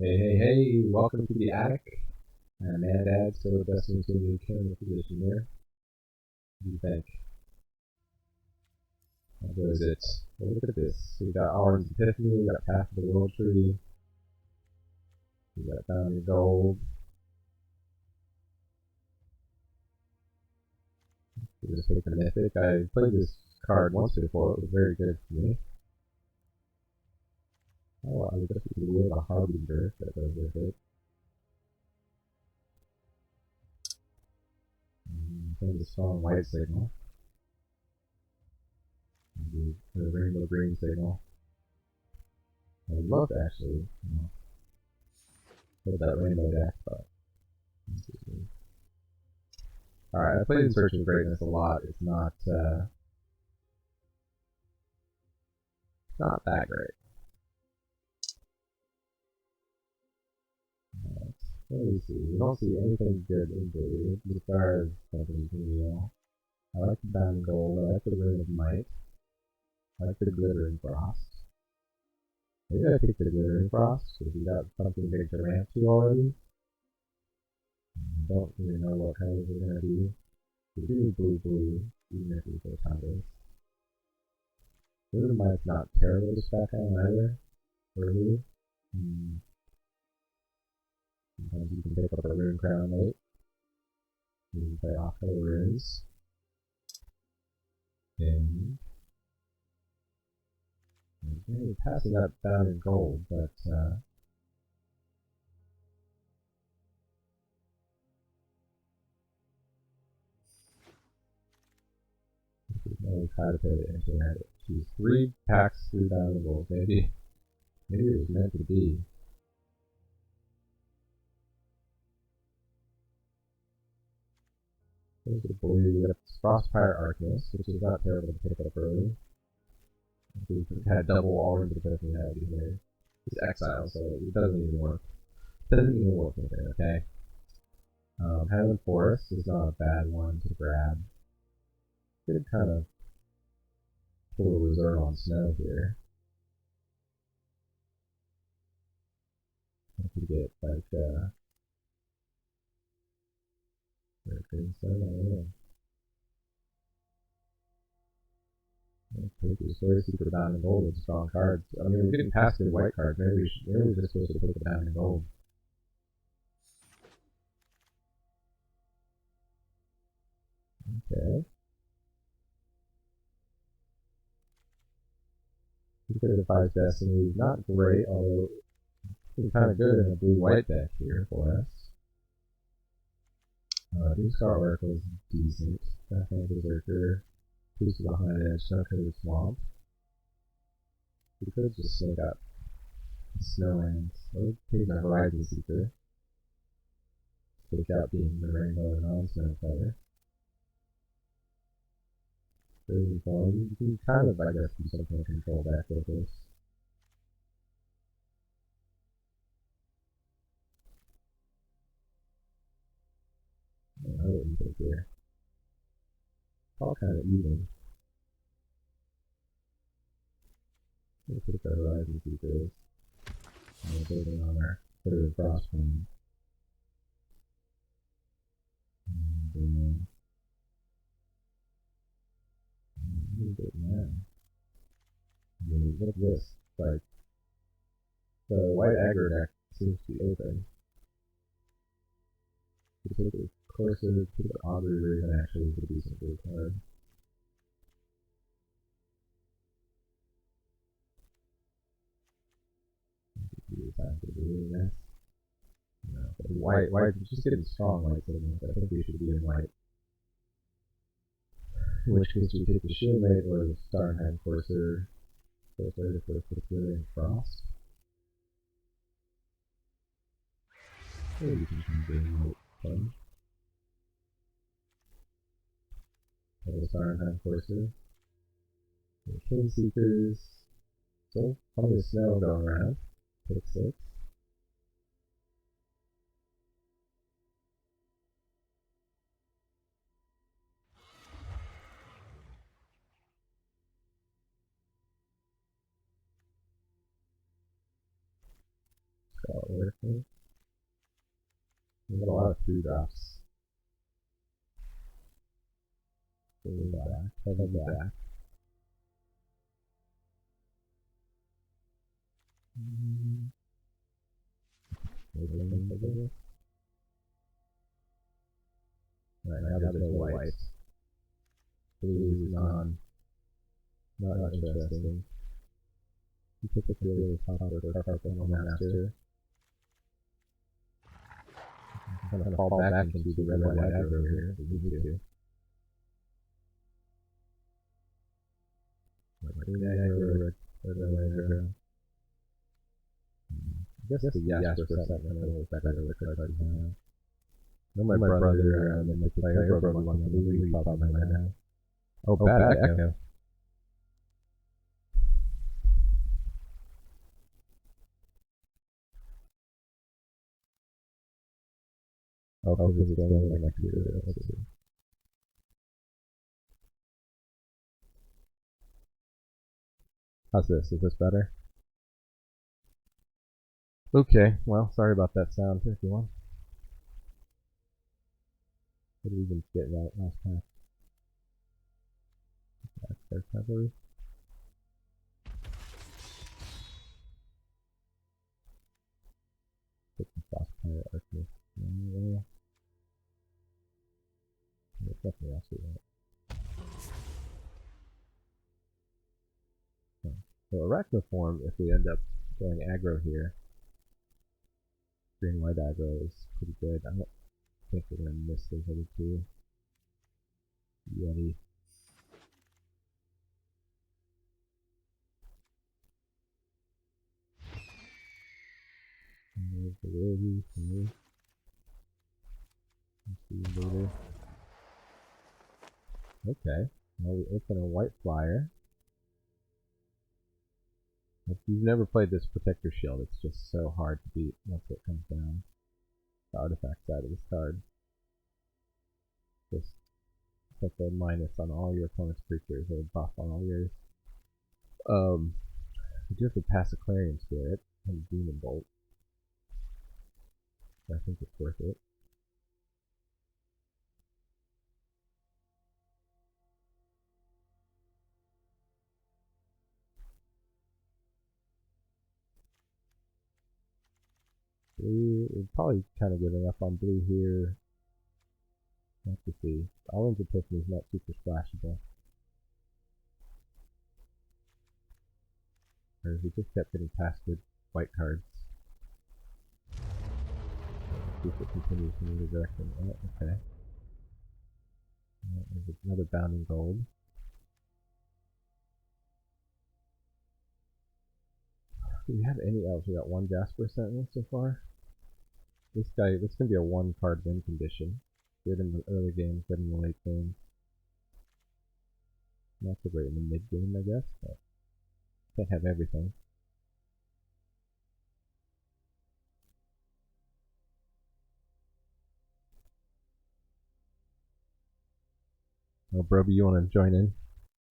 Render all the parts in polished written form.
Hey, hey, hey, welcome to the attic. I'm Mad Dad, still adjusting to the camera position here. What do you think? How good is it? Well, look at this. We got Orange Epiphany, we got Path of the World Tree, we got Bounty Gold. We just take the Mythic. I played this card once before, it was very good for me. Oh, I guess we can wheel a Harbinger that goes with it. Playing the strong white signal. The rainbow green signal. I would love to actually, play that rainbow deck, but alright, I played in Search of Greatness a lot. It's not that great. What do we see? We don't see anything good in blue as far as something real. I like the Bound Gold, I like the Ring of Might, I like the Glittering Frost. Maybe I pick the Glittering Frost because we got something big to ramp to already. I don't really know what colors are going to be. We do blue, even if we go titles. Ring of Might's not terrible to stack on either, early. Sometimes you can pick up a Rune Crown late. You can play off color runes. And we're passing that down in gold, but no try to pay the internet. Geez, 3 packs, 3,000 gold. Maybe it was meant to be. There's the blue. We got Frostfire Arcanist, which is not terrible to pick up early. If we had double Orange Epiphany, that would be here. It's exile, so it doesn't even work. It doesn't even work with it, okay? Highland Forest is not a bad one to grab. Could kind of pull a reserve on snow here. I could get like green stone, I don't know. Story Secret Bound and Gold with strong cards. I mean, we're getting past the white cards. Maybe we're just supposed to put the Bound and Gold. Okay. Defies Destiny is not great, although it's kind of good in a blue-white deck here for us. Doomscar Oracle is decent. Definitely Berserker. Piece of Behind Edge, Snow-Coated Swamp. We could just look up Snowlands. Let's take the Horizon Seeker. Take out being the Rainbow and non-Snow Fighter. You can kind of, I guess, do some kind of control back with this. I wouldn't think here. All kind of even. Let's look at the Horizon Seekers. And we're building on our third Frostplane. I mean, look at this. Like, the white aggro deck seems to be open. You take the Courser, take the Augury Rig, and actually it's a decent blue card. Time to do this. No, but white, just getting strong white signals. I think we should be in white. In which case we take the Shieldmate or the Starnheim Courser. Courser for Glittering Frost. Maybe we can bring white fun. The Starnheim Courser. The King Seekers. So, plenty of snow going around. Take 6. So working. We got a lot of 3-drops. Heavy back. Right, now there's no whites. Blue is not interesting. You pick up really top for Purple Master. I'm gonna fall back into the red white aggro here if we need to. Green aggro, red aggro. I guess the Jasper set kind of a little better with the card we have. I know my brother, the Mythic player, Brobi wants to leave probably right now. Oh, bad echo. Oh, because it's going like next year. Let's see. How's this? Is this better? Okay, well, sorry about that sound, everyone. What did we even get right last time? That's cavalry. Put some Frostfire Archers. There's definitely else we want. So Arachnoform, if we end up going aggro here, green-white aggro is pretty good. I don't think we're going to miss those other two. Yeti. And there's the Verrrrry here. Let's see later. Okay, now we open a white flyer. If you've never played this Protector Shield, it's just so hard to beat once it comes down. The artifact side of this card. Just put the minus on all your opponent's creatures, or buff on all yours. You do have to pass a Clarion Spirit and Demon Bolt. I think it's worth it. Blue, we're probably kind of giving up on blue here. Have to see. Orange Epiphany is not super splashable. Or we just kept getting past good white cards. See if it continues in either direction. Oh, okay. There's another Bounding Gold. Do we have any else? We got one Jasper Sentinel so far. This gonna be a 1-card win condition. Good in the early game, good in the late game. Not so great in the mid game, I guess, but can't have everything. Oh, Brobi, you want to join in?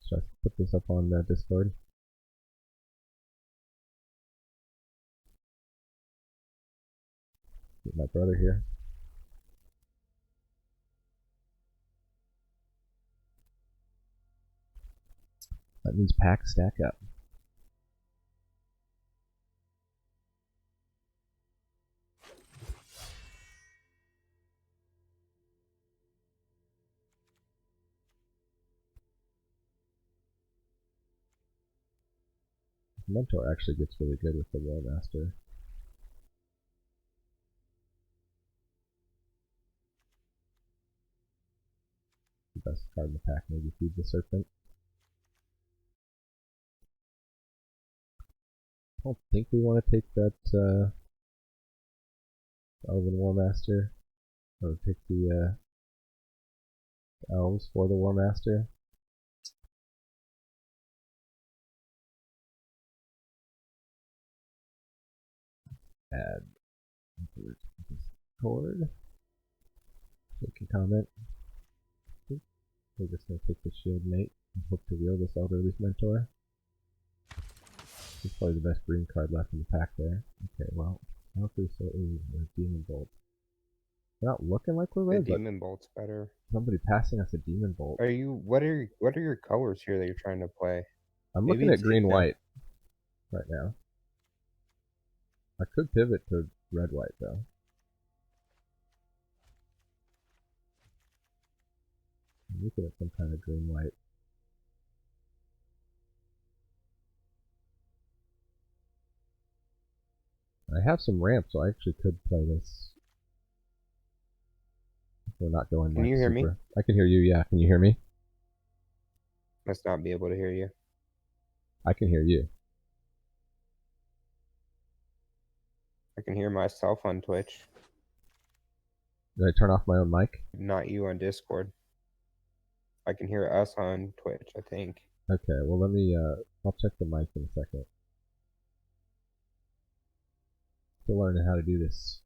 Should I put this up on Discord? Get my brother here. That means packs stack up. Mentor actually gets really good with the War Master. The best card in the pack, maybe Feed the Serpent. I don't think we want to take that Elven War Master, or pick the elves for the War Master. Add Discord. Make a comment. We're just going to take the Shield Mate and hope to wheel this Elderly's Mentor. This is probably the best green card left in the pack there. Okay, well, Valkyrie so or Demon Bolt. They're not looking like we're The red, but Demon Bolt's better. somebody passing us a Demon Bolt. Are you? What are your colors here that you're trying to play? I'm Maybe looking at take green them. white right now. I could pivot to red white though. I'm looking at some kind of green white. I have some ramp, so I actually could play this. If we're not going Can like you hear me? I can hear you, yeah. Can you hear me? Must not be able to hear you. I can hear you. I can hear myself on Twitch. Did I turn off my own mic? Not you on Discord. I can hear us on Twitch, I think. Okay, well let me, I'll check the mic in a second. Still learning how to do this.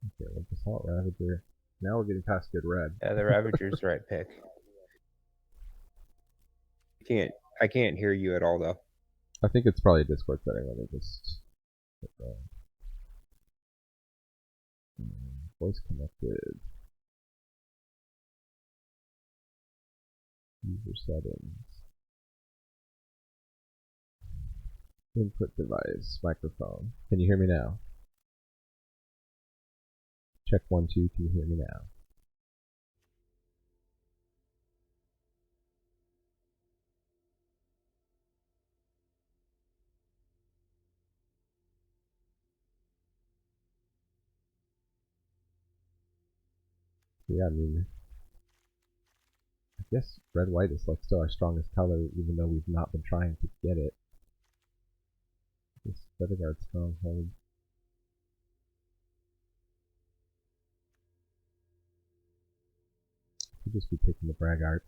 Okay, well, Assault Ravager. Now we're getting past good red. Yeah, the Ravager's the right pick. I can't hear you at all though. I think it's probably a Discord setting. Let me just voice connected. User settings. Input device. Microphone. Can you hear me now? Check 1, 2. Can you hear me now? Yeah, I mean, I guess red-white is like still our strongest color, even though we've not been trying to get it. This Verrrrry stronghold. Could just be taking the Braggart.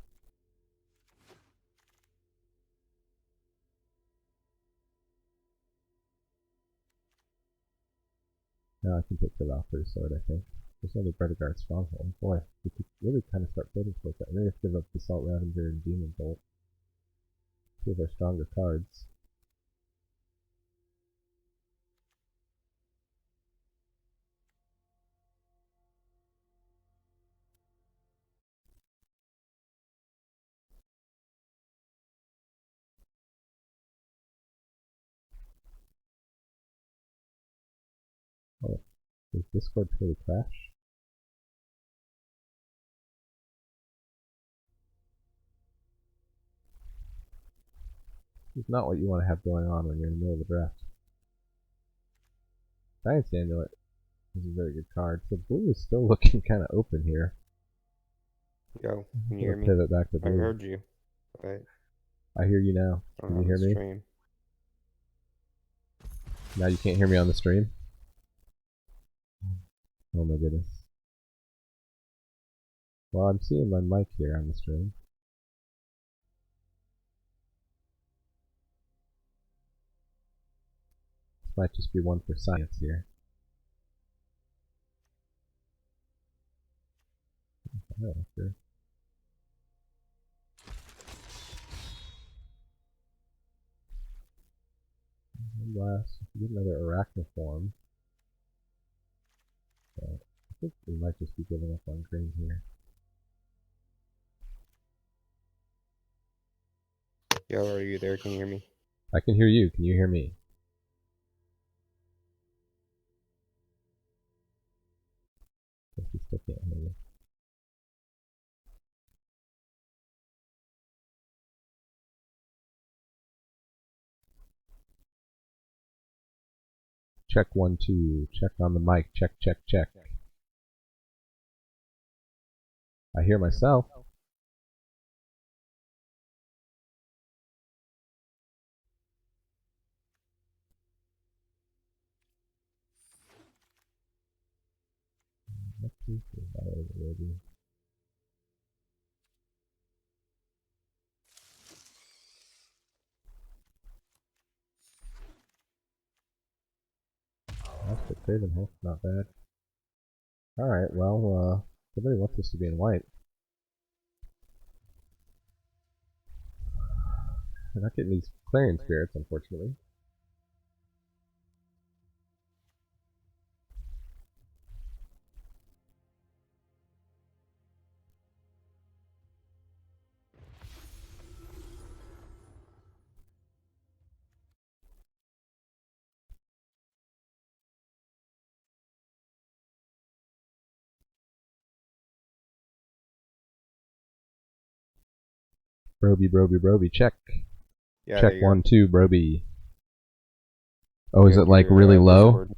Now I can take the Valkyrie sword, I think. There's only Verrrrry stronghold. Boy, we could really kind of start building towards that. Maybe have to give up the Assault Ravager and Demon Bolt. Two of our stronger cards. Oh, does Discord really crash? It's not what you want to have going on when you're in the middle of the draft. Science Amulet is a very good card. So blue is still looking kind of open here. Yo, can you hear me? Pivot back to blue. I heard you, but I hear you now. Can you hear me? Stream. Now you can't hear me on the stream? Oh my goodness. Well, I'm seeing my mic here on the stream. This might just be one for science here. Oh, sure. And last, if we get another arachniform. But I think we might just be giving up on green here. Yo, are you there? Can you hear me? I can hear you. Can you hear me? I guess we still can't hear you. Check 1, 2. Check on the mic. Check, check, check. I hear myself. Let's see if that is ready. That's the Craven Hulk, not bad. Alright, well, somebody wants us to be in white. We're not getting these Clarion Spirits, unfortunately. Brobi, check. Yeah, Check 1, 2, Brobi. Oh, is it like really low? Discord.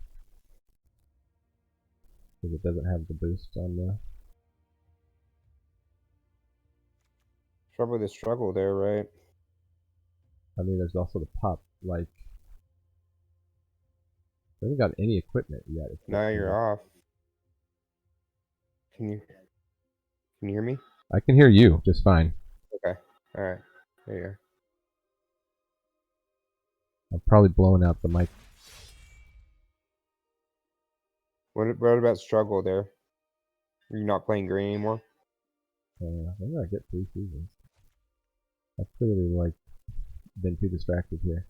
Because it doesn't have the boost on the... Trouble with the struggle there, right? I mean, there's also the pop, like... I haven't got any equipment yet. Now you're off. Can you hear me? I can hear you just fine. Okay. Alright. There you go. I'm probably blowing out the mic. What about struggle there? Are you not playing green anymore? Maybe I get 3 seasons. I've clearly, like, been too distracted here.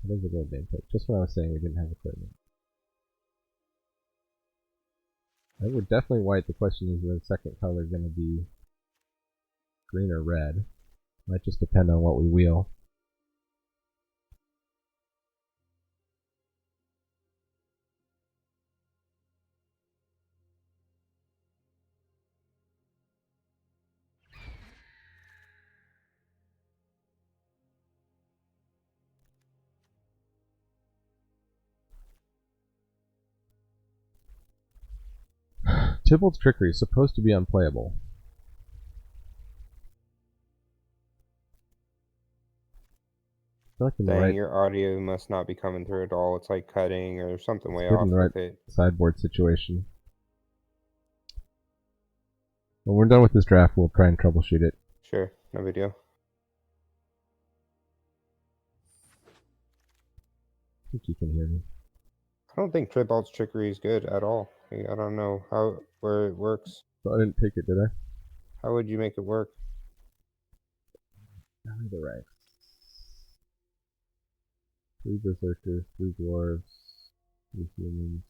What is a real game pick? Just when I was saying we didn't have equipment. I think we're definitely white. The question is, the second color going to be green or red? Might just depend on what we wheel. Tybalt's Trickery is supposed to be unplayable. I feel like in the right, your audio must not be coming through at all. It's like cutting or something way good off in the right with it. sideboard situation. When we're done with this draft, we'll try and troubleshoot it. Sure, no big deal. I think you can hear me. I don't think Tybalt's Trickery is good at all. I don't know where it works. So I didn't take it, did I? How would you make it work? The right. 3 Berserkers, 3 Dwarves, 3 Humans.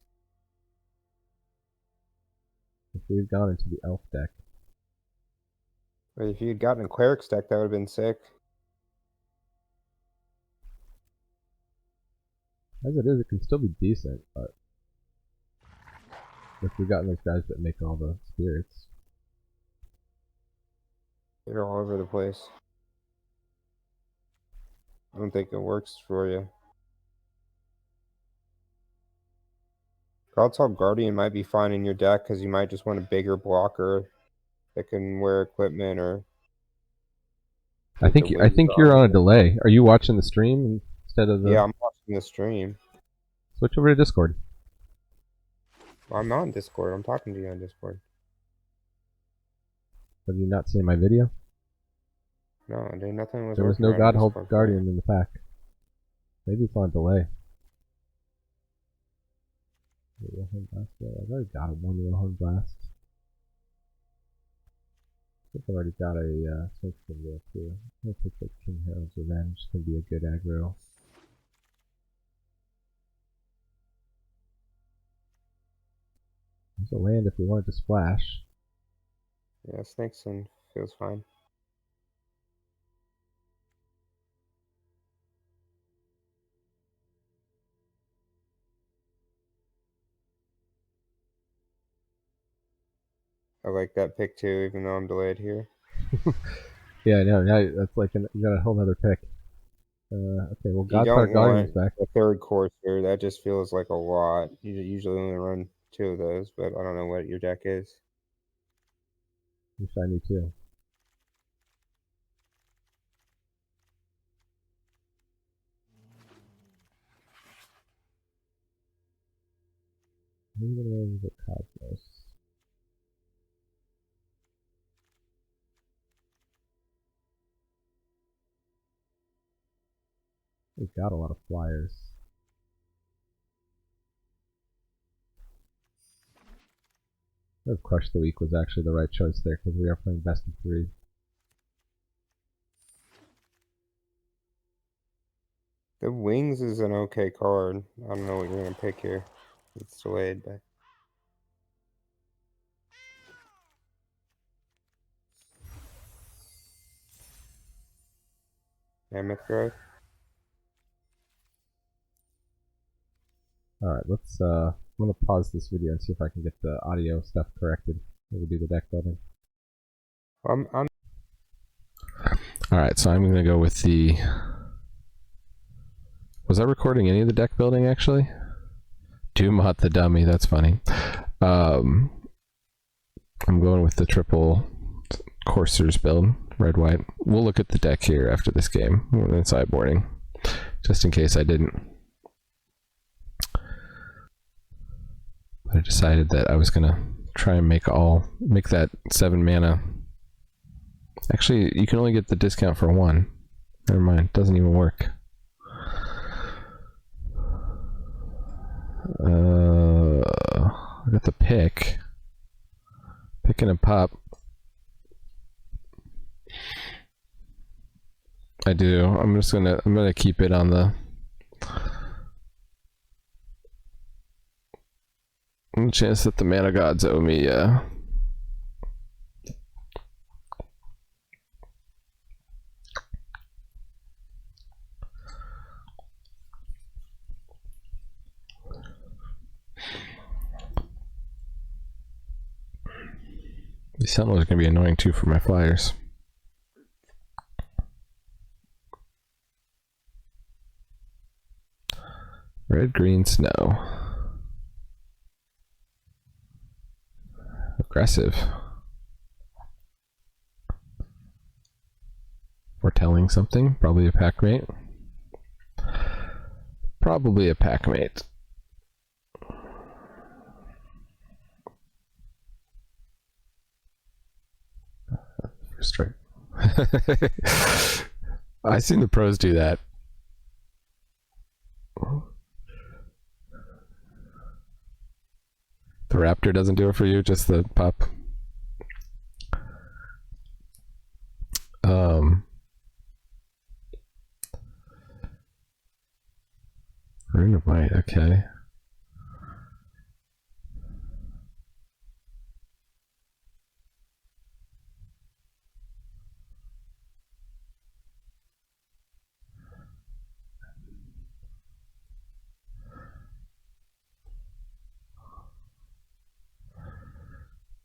If we've gone into the Elf deck. But if you'd gotten a Cleric's deck, that would have been sick. As it is, it can still be decent, but if we've gotten those guys that make all the spirits. They're all over the place. I don't think it works for you. God's Help Guardian might be fine in your deck because you might just want a bigger blocker that can wear equipment or. I think you're on a delay. Are you watching the stream instead of the? Yeah, I'm watching the stream. Switch over to Discord. Well, I'm not on Discord. I'm talking to you on Discord. Have you not seen my video? No, nothing was. There was no God Help Guardian in the pack. Maybe it's on delay. I've already got a 1 Wilhelm Blast. I think I've already got a Snake Symbol too. I'm gonna take the King Harold's Revenge. It's gonna be a good aggro. There's a land if we wanted to splash. Yeah, Snakeson feels fine. I like that pick too, even though I'm delayed here. Yeah, I know. Now that's like you got a whole other pick. Okay, well, Godfather Guardian's back. The third courser, that just feels like a lot. You usually only run 2 of those, but I don't know what your deck is. Wish I knew too. Maybe the name is Cosmos. We've got a lot of flyers. I think Crush the Week was actually the right choice there because we are playing best of 3. The Wings is an okay card. I don't know what you're gonna pick here. It's delayed, but Mammoth Growth. Alright, let's I'm gonna pause this video and see if I can get the audio stuff corrected. We'll do the deck building. I'm Alright, so I'm gonna go with the... Was I recording any of the deck building actually? Doomot the dummy, that's funny. I'm going with the triple coursers build, red white. We'll look at the deck here after this game, in sideboarding, just in case I didn't. But I decided that I was gonna try and make that 7 mana. Actually, you can only get the discount for 1. Never mind, doesn't even work. I got the pick and a pop. I do. I'm gonna keep it on the chance that the mana gods owe me. The Sentinel is going to be annoying too for my flyers. Red, green, snow. Aggressive. Foretelling something. Probably a pack mate. Probably a pack mate. Straight. I've seen the pros do that. The Raptor doesn't do it for you, just the pop. Rune of Might, okay.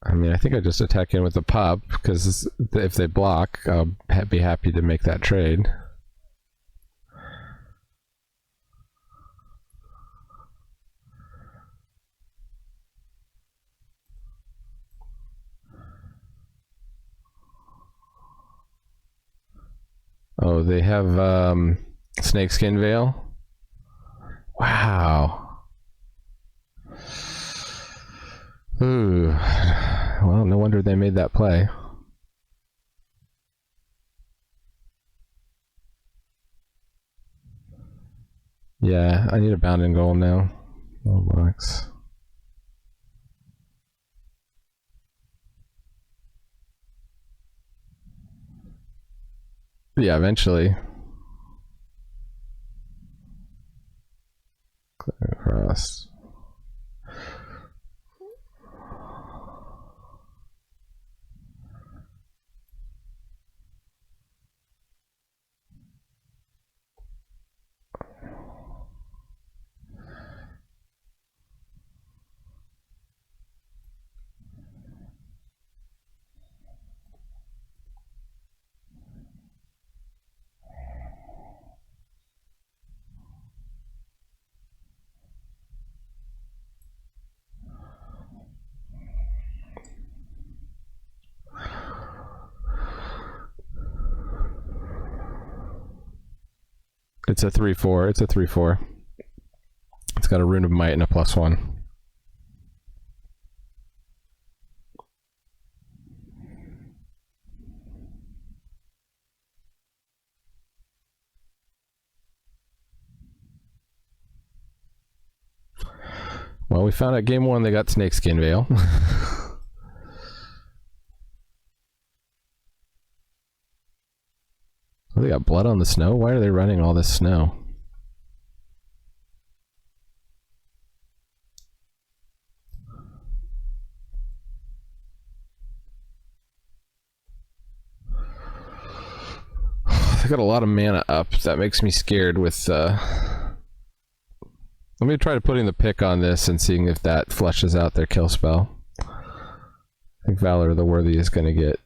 I mean, I think I just attack in with the pop, because if they block, I'll be happy to make that trade. Oh, they have Snakeskin Veil? Wow. Ooh. Well, no wonder they made that play. Yeah, I need a bound and golem now. Oh, box. Yeah, eventually. Clear across. It's a 3/4. It's a 3/4. It's got a Rune of Might and a +1. Well, we found out game 1 they got Snakeskin Veil. Oh, they got blood on the snow? Why are they running all this snow? I got a lot of mana up. That makes me scared with... Let me try putting the pick on this and seeing if that flushes out their kill spell. I think Valor the Worthy is going to get...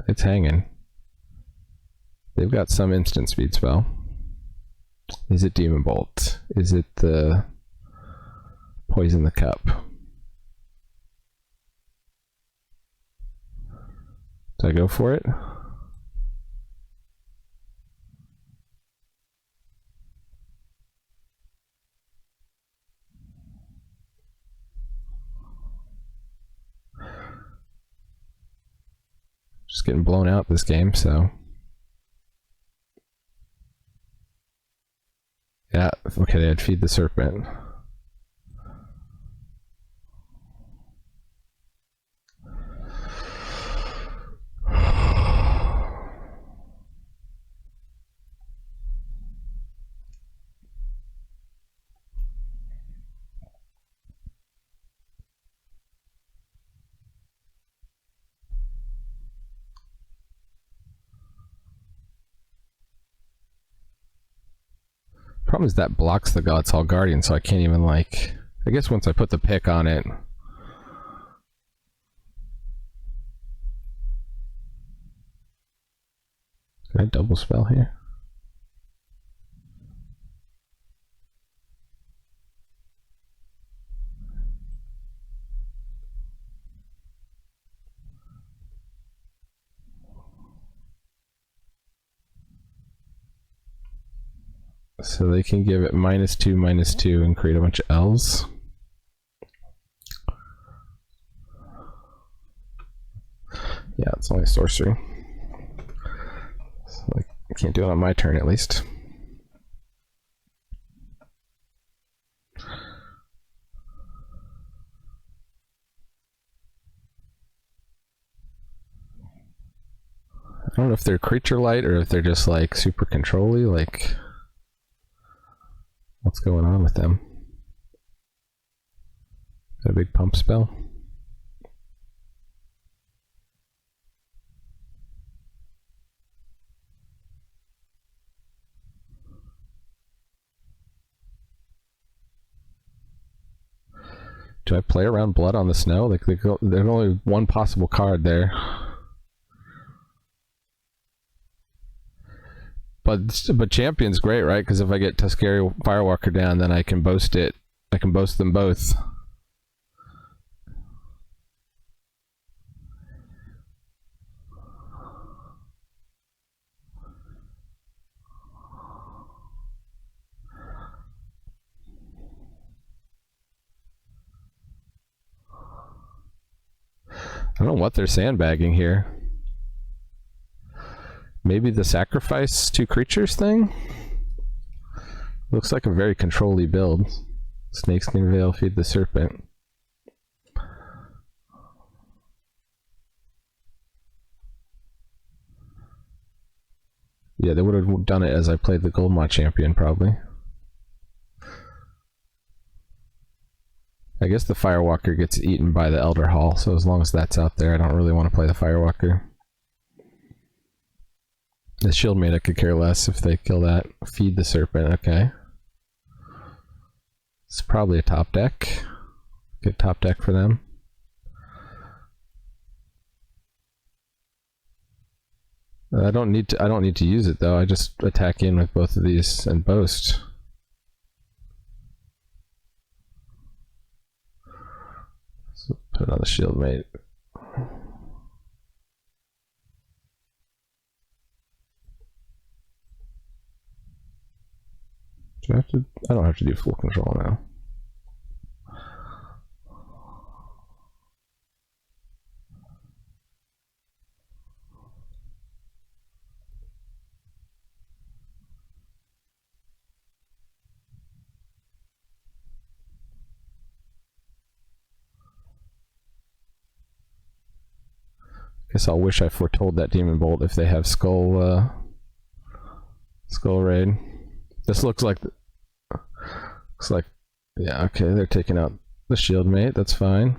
It's hanging. They've got some instant speed spell. Is it Demon Bolt? Is it the Poison the Cup? Did I go for it? Just getting blown out this game, so... Yeah, okay, they had Feed the Serpent. Problem is that blocks the God's Hall Guardian, so I can't even, like... I guess once I put the pick on it... Can I double spell here? So they can give it -2/-2 and create a bunch of elves. Yeah, it's only sorcery. So I can't do it on my turn at least. I don't know if they're creature light or if they're just like super control-y, like... What's going on with them? Got a big pump spell? Do I play around Blood on the Snow? Like there's only one possible card there. But Champion's great, right? Because if I get Tuskeri Firewalker down, then I can boast it. I can boast them both. I don't know what they're sandbagging here. Maybe the sacrifice 2 creatures thing? Looks like a very control-y build. Snakeskin Veil, Feed the Serpent. Yeah, they would have done it as I played the Goldmot Champion, probably. I guess the Firewalker gets eaten by the Elder Hall, so as long as that's out there, I don't really want to play the Firewalker. The Shieldmate I could care less if they kill that. Feed the Serpent, okay. It's probably a top deck. Good top deck for them. I don't need to use it though. I just attack in with both of these and boast. So put it on the Shieldmate. Do I have to? I don't have to do full control now. Guess I'll wish I foretold that Demon Bolt if they have Skull Raid. This looks like yeah, okay, they're taking out the Shieldmate, that's fine.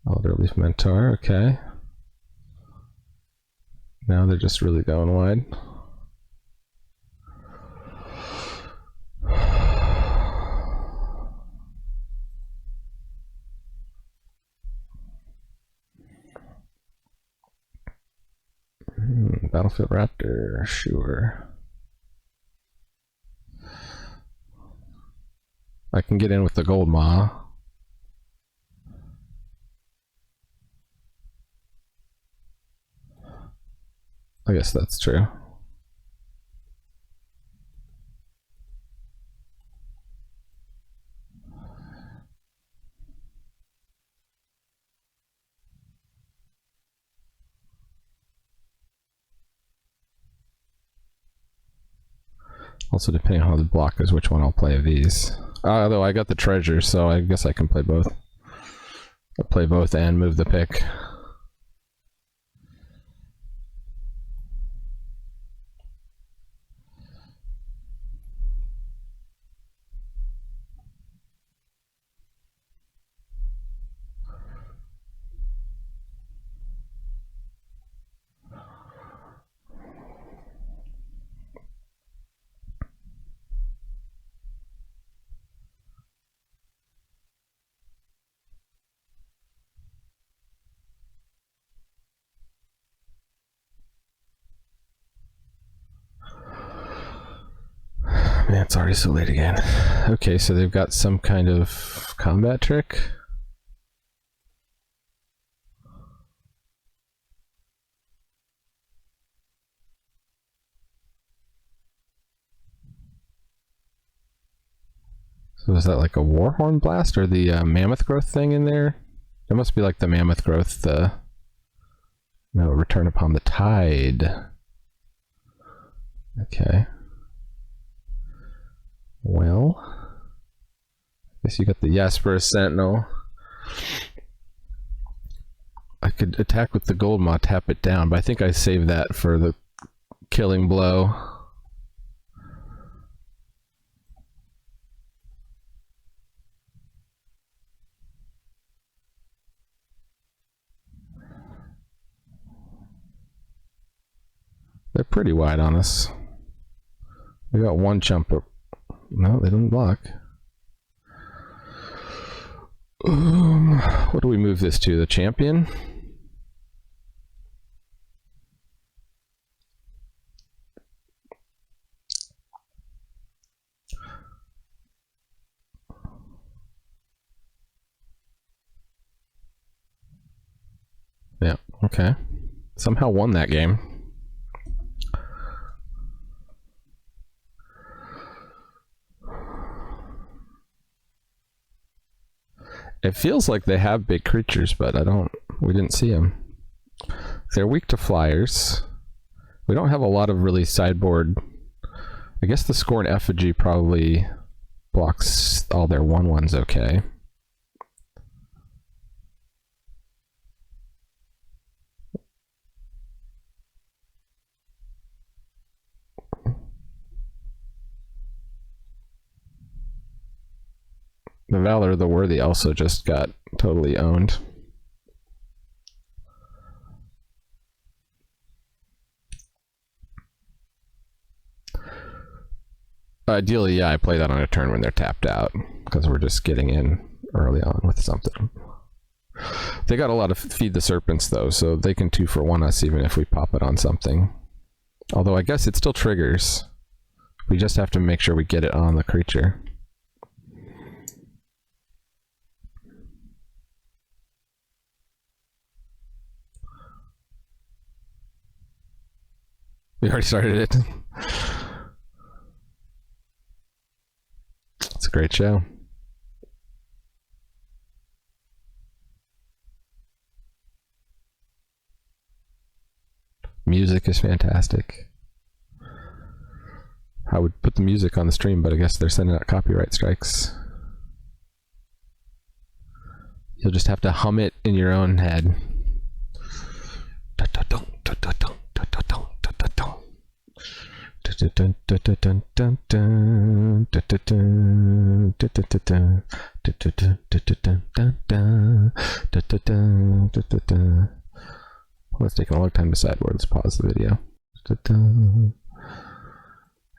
Elderleaf Mentor, okay. Now they're just really going wide. Battlefield Raptor, sure. I can get in with the Gold Maw. I guess that's true. Also, depending on how the block is, which one I'll play of these. Although I got the treasure, so I guess I can play both. I'll play both and move the pick. Man, it's already so late again. Okay, so they've got some kind of combat trick. So is that like a Warhorn Blast or the Mammoth Growth thing in there? It must be like the Mammoth Growth, no, Return Upon the Tide. Okay. Well, I guess you got the Jasper Sentinel. I could attack with the Gold Maw, tap it down, but I think I saved that for the killing blow. They're pretty wide on us. We got one jumper. No, they didn't block. What do we move this to? The champion? Yeah, okay. Somehow won that game. It feels like they have big creatures, but we didn't see them. They're weak to flyers. We don't have a lot of really sideboard. I guess the Scorn Effigy probably blocks all their 1/1s okay. The Valor of the Worthy also just got totally owned. Ideally, yeah, I play that on a turn when they're tapped out, because we're just getting in early on with something. They got a lot of Feed the Serpents, though, so they can 2-for-1 us even if we pop it on something. Although I guess it still triggers. We just have to make sure we get it on the creature. We already started it. It's a great show. Music is fantastic. I would put the music on the stream, but I guess they're sending out copyright strikes. You'll just have to hum it in your own head. Well, it's taking a long time to decide where. Let's pause the video.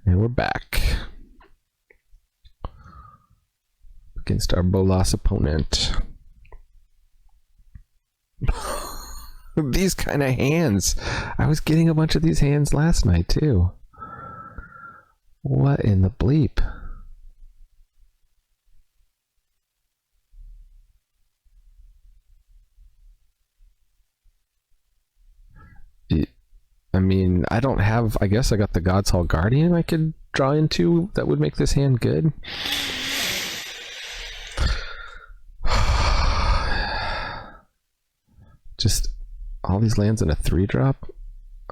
And we're back against our Bolas opponent. These kind of hands. I was getting a bunch of these hands last night too. What in the bleep? I mean, I don't have... I guess I got the God's Hall Guardian I could draw into that would make this hand good. Just all these lands in a 3-drop?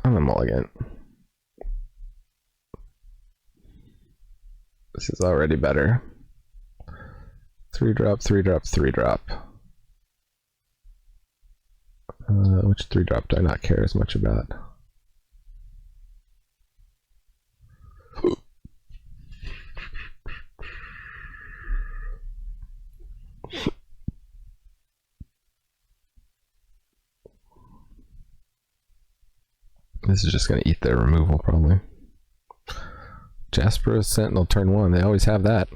I'm a mulligan. This is already better. 3-drop, 3-drop, 3-drop. Which 3-drop do I not care as much about? This is just going to eat their removal, probably. Jasper's Sentinel turn 1. They always have that.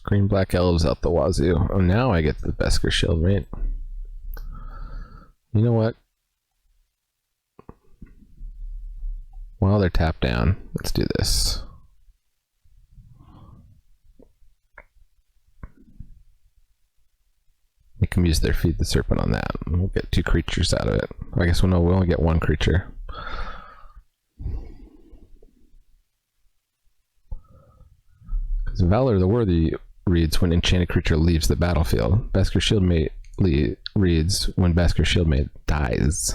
Green Black Elves out the wazoo. Oh, now I get the Beskar Shield, right? You know what? While they're tapped down, let's do this. Make them use their Feed the Serpent on that. We'll get 2 creatures out of it. I guess we'll only get 1 creature. Because Valor the Worthy reads when enchanted creature leaves the battlefield. Beskar Shieldmate reads when Beskar Shieldmate dies.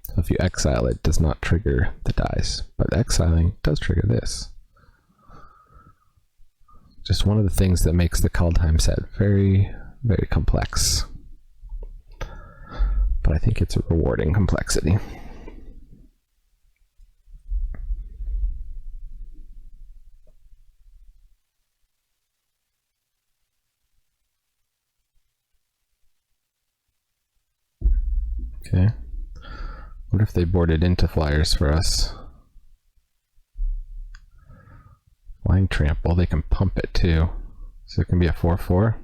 So if you exile it, does not trigger the dice. But exiling does trigger this. Just one of the things that makes the Kaldheim set very, very complex. But I think it's a rewarding complexity. Okay. What if they boarded into flyers for us? Flying Trample, they can pump it too. So it can be a 4/4.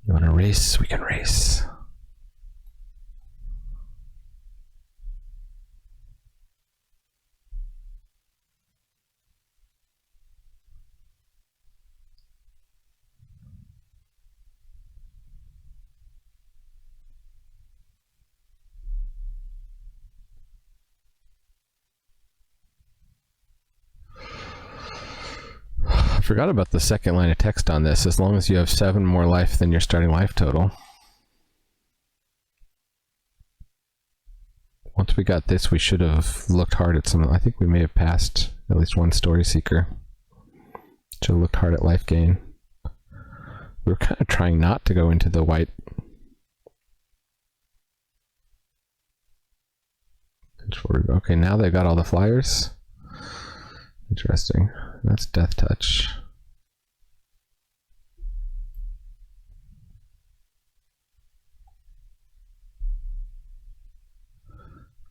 You want to race? We can race. I forgot about the second line of text on this. As long as you have 7 more life than your starting life total. Once we got this, we should have looked hard at some. I think we may have passed at least 1 Story Seeker. Should have looked hard at life gain. We were kind of trying not to go into the white. Okay, now they got all the flyers. Interesting. That's Death Touch.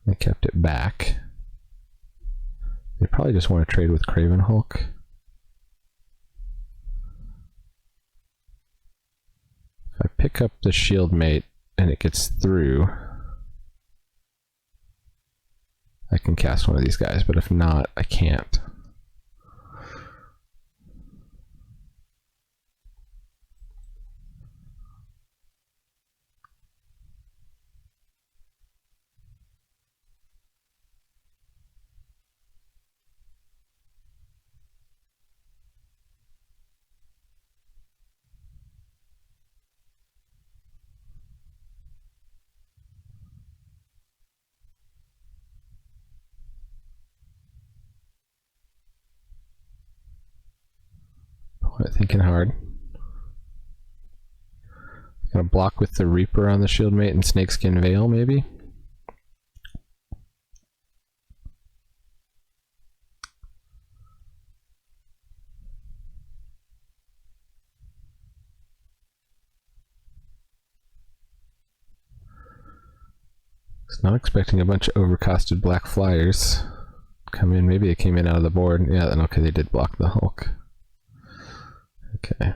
They kept it back. They probably just want to trade with Craven Hulk. If I pick up the Shield Mate and it gets through, I can cast one of these guys, but if not, I can't. Thinking hard. Gonna block with the Reaper on the Shieldmate and Snakeskin Veil, maybe? Was not expecting a bunch of overcosted black flyers come in. Maybe they came in out of the board. Yeah, then okay, they did block the Hulk. Okay.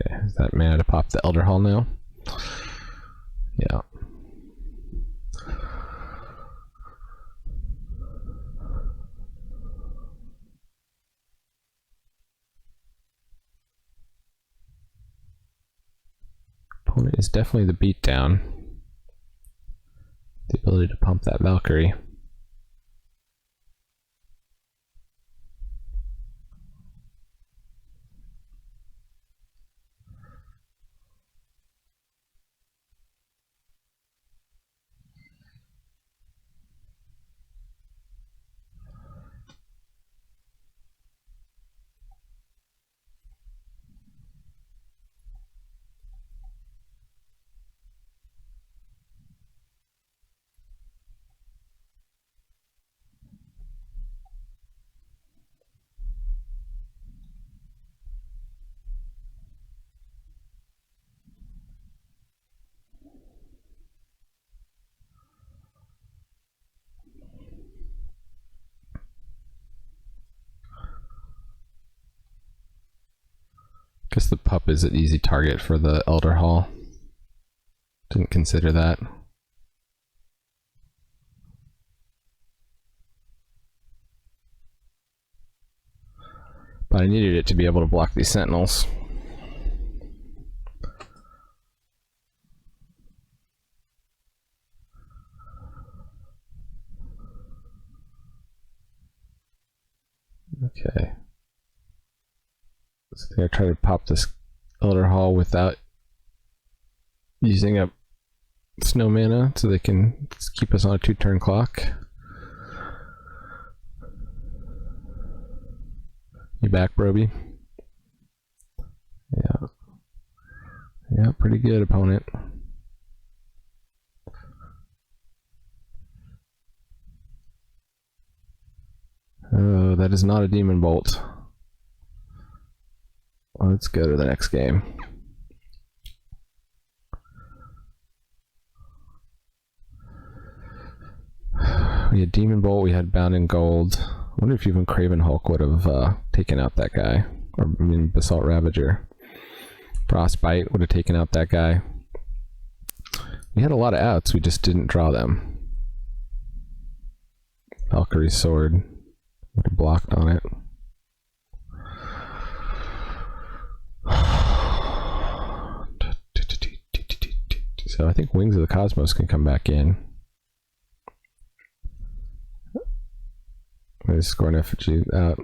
Okay, is that mana to pop the Elder Hall now? Yeah. Opponent is definitely the beatdown. The ability to pump that Valkyrie. Guess the pup is an easy target for the Elder Hall. Didn't consider that. But I needed it to be able to block these Sentinels. Okay. So I think I try to pop this Elder Hall without using up snow mana so they can keep us on a 2-turn clock. You back, Brobi? Yeah. Yeah, pretty good, opponent. Oh, that is not a Demon Bolt. Let's go to the next game. We had Demon Bolt, we had Bound in Gold. I wonder if even Craven Hulk would have taken out that guy. Or, I mean, Basalt Ravager. Frostbite would have taken out that guy. We had a lot of outs, we just didn't draw them. Valkyrie Sword would have blocked on it. So I think Wings of the Cosmos can come back in. I just scored an effigy out.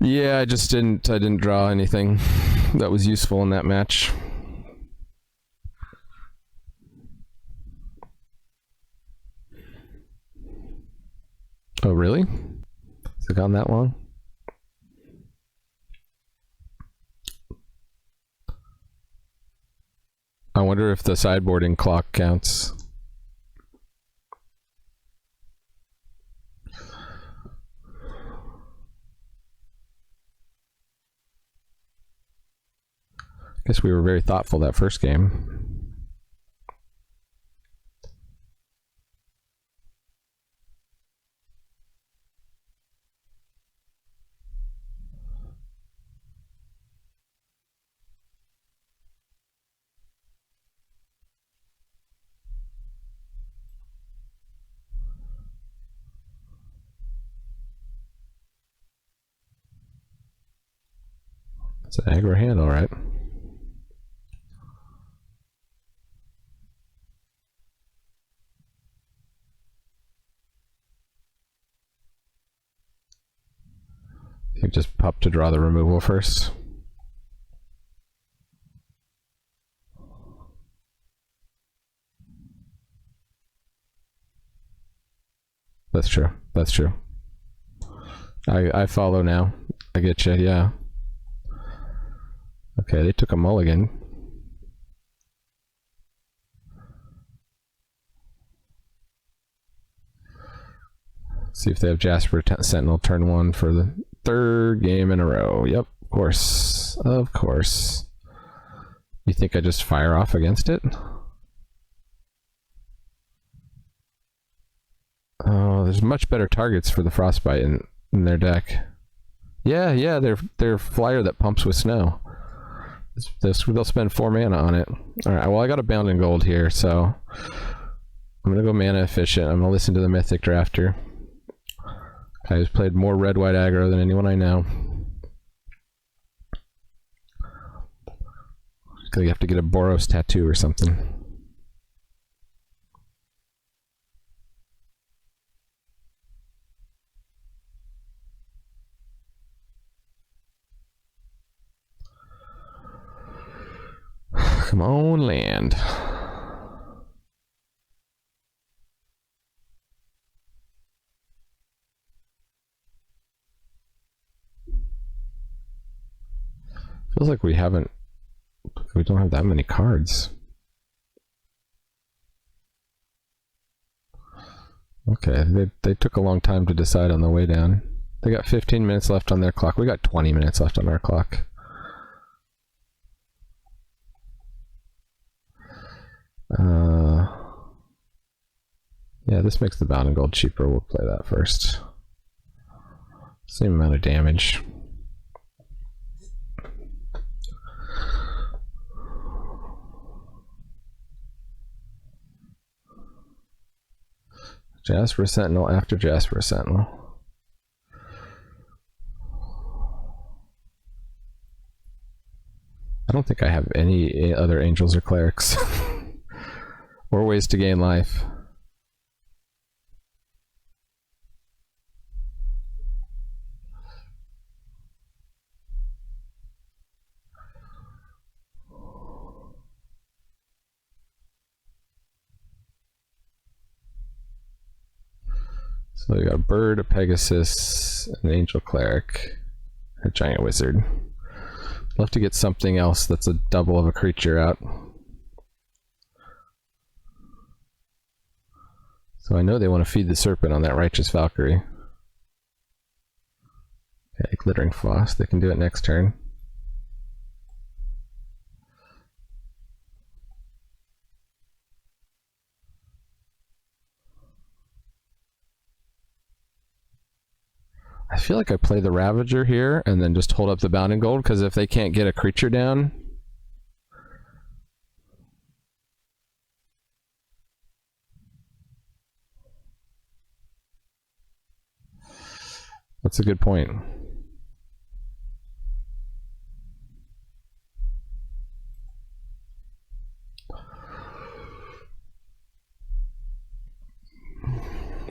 Yeah, I didn't draw anything that was useful in that match. Oh, really? Has it gone that long? I wonder if the sideboarding clock counts. Guess we were very thoughtful that first game. It's an aggro hand, all right. You just pop to draw the removal first. That's true. That's true. I follow now. I get you, yeah. Okay, they took a mulligan. See if they have Jasper Sentinel turn 1 for the 3rd game in a row. Yep, of course. Of course. You think I just fire off against it? Oh, there's much better targets for the Frostbite in their deck. Yeah, they're flyer that pumps with snow. They'll spend 4 mana on it. Alright, well I got a Bound in Gold here, so I'm gonna go mana efficient. I'm gonna listen to the Mythic Drafter. I've played more red-white aggro than anyone I know. You have to get a Boros tattoo or something. Come on, land. Feels like we don't have that many cards. Okay, they took a long time to decide on the way down. They got 15 minutes left on their clock. We got 20 minutes left on our clock. Yeah, this makes the Bound in Gold cheaper. We'll play that first. Same amount of damage. Jasper Sentinel after Jasper Sentinel. I don't think I have any other angels or clerics. Or ways to gain life. So we got a bird, a Pegasus, an angel cleric, a giant wizard. Love to get something else that's a double of a creature out. So I know they want to feed the serpent on that Righteous Valkyrie. Okay, Glittering Floss, they can do it next turn. I feel like I play the Ravager here and then just hold up the Bound in Gold, because if they can't get a creature down, that's a good point.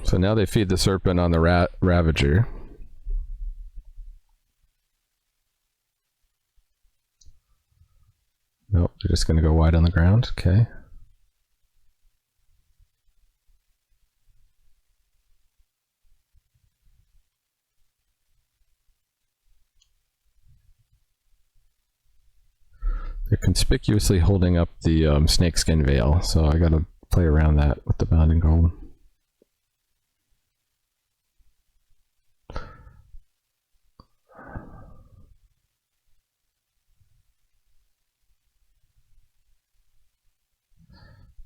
So now they feed the Serpent on the Ravager. Nope, they're just going to go wide on the ground. Okay. They're conspicuously holding up the snakeskin veil, so I gotta play around that with the Bounding Gold.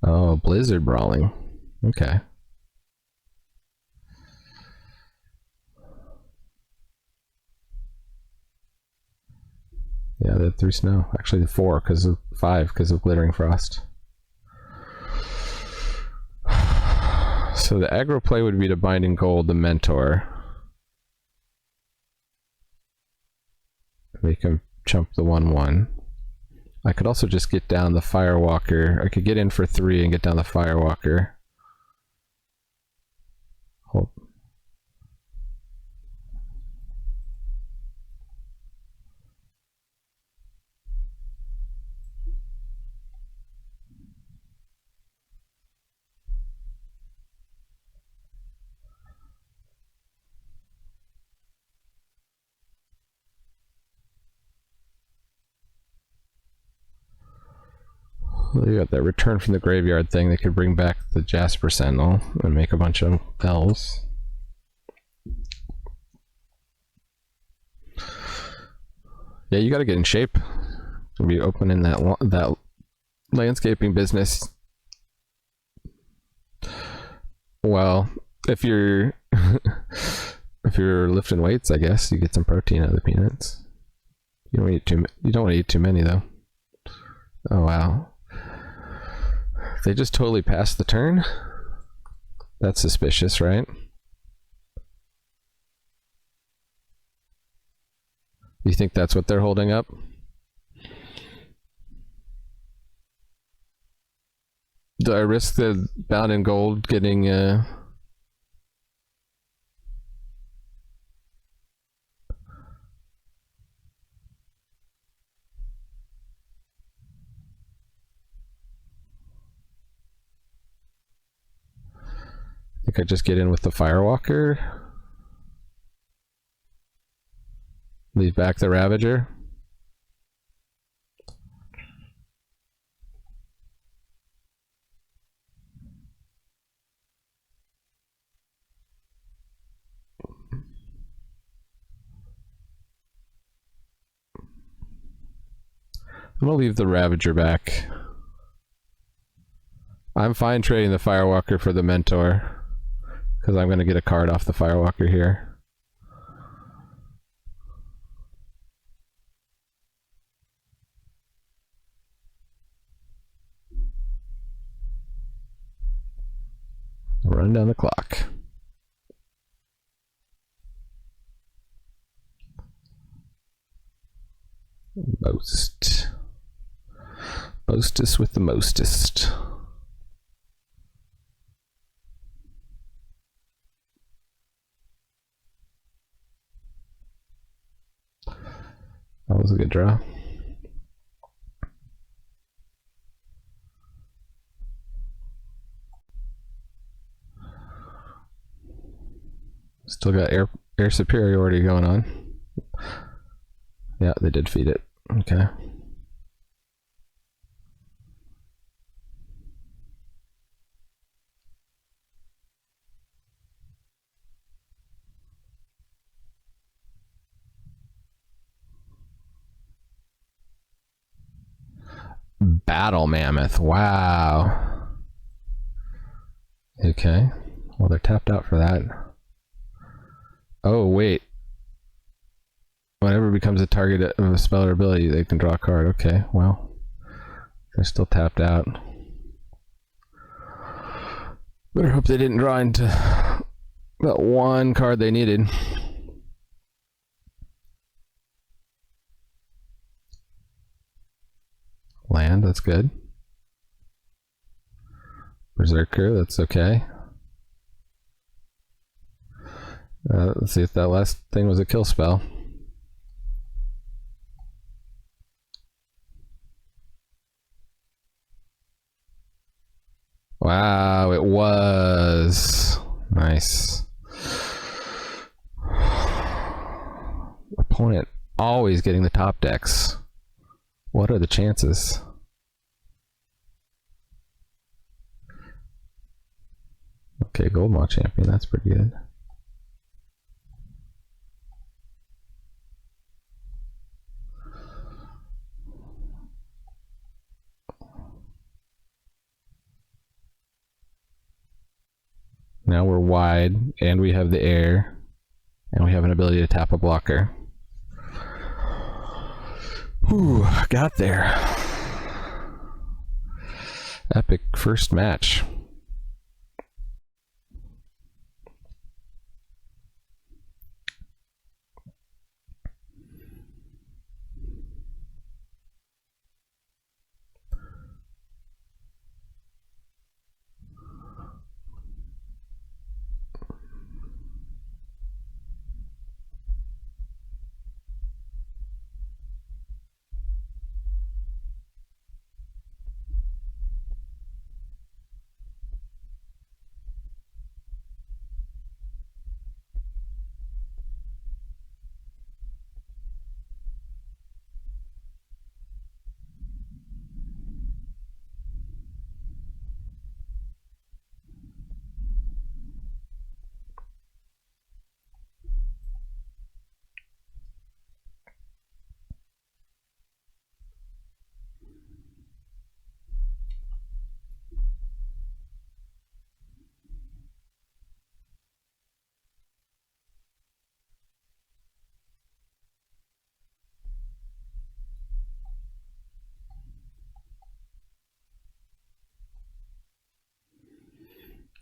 Oh, Blizzard Brawling. Okay. Yeah, they had 3 snow. Actually, 4 because of 5 because of Glittering Frost. So the aggro play would be to Binding Gold the Mentor. Make him chump the 1/1. I could also just get down the Firewalker. I could get in for 3 and get down the Firewalker. Hold. You got that return from the graveyard thing. They could bring back the Jasper Sentinel and make a bunch of elves. Yeah, you got to get in shape. You'll be opening that landscaping business. Well, if you're if you're lifting weights, I guess you get some protein out of the peanuts. You don't want to eat too many though. Oh wow. They just totally passed the turn? That's suspicious, right? You think that's what they're holding up? Do I risk the Bounding Gold getting I think I just get in with the Firewalker. Leave back the Ravager. I'm gonna leave the Ravager back. I'm fine trading the Firewalker for the Mentor, because I'm gonna get a card off the Firewalker here. Run down the clock. Mostest with the mostest. That was a good draw. Still got air superiority going on. Yeah, they did feed it. Okay. Battle Mammoth. Wow. Okay. Well, they're tapped out for that. Oh, wait. Whenever it becomes a target of a spell or ability, they can draw a card. Okay, well. They're still tapped out. Better hope they didn't draw into that one card they needed. Land, that's good. Berserker, that's okay. Let's see if that last thing was a kill spell. Wow, it was. Nice. Opponent always getting the top decks. What are the chances? Okay, Goldmaw champion, that's pretty good. Now we're wide, and we have the air, and we have an ability to tap a blocker. Whew, got there. Epic first match.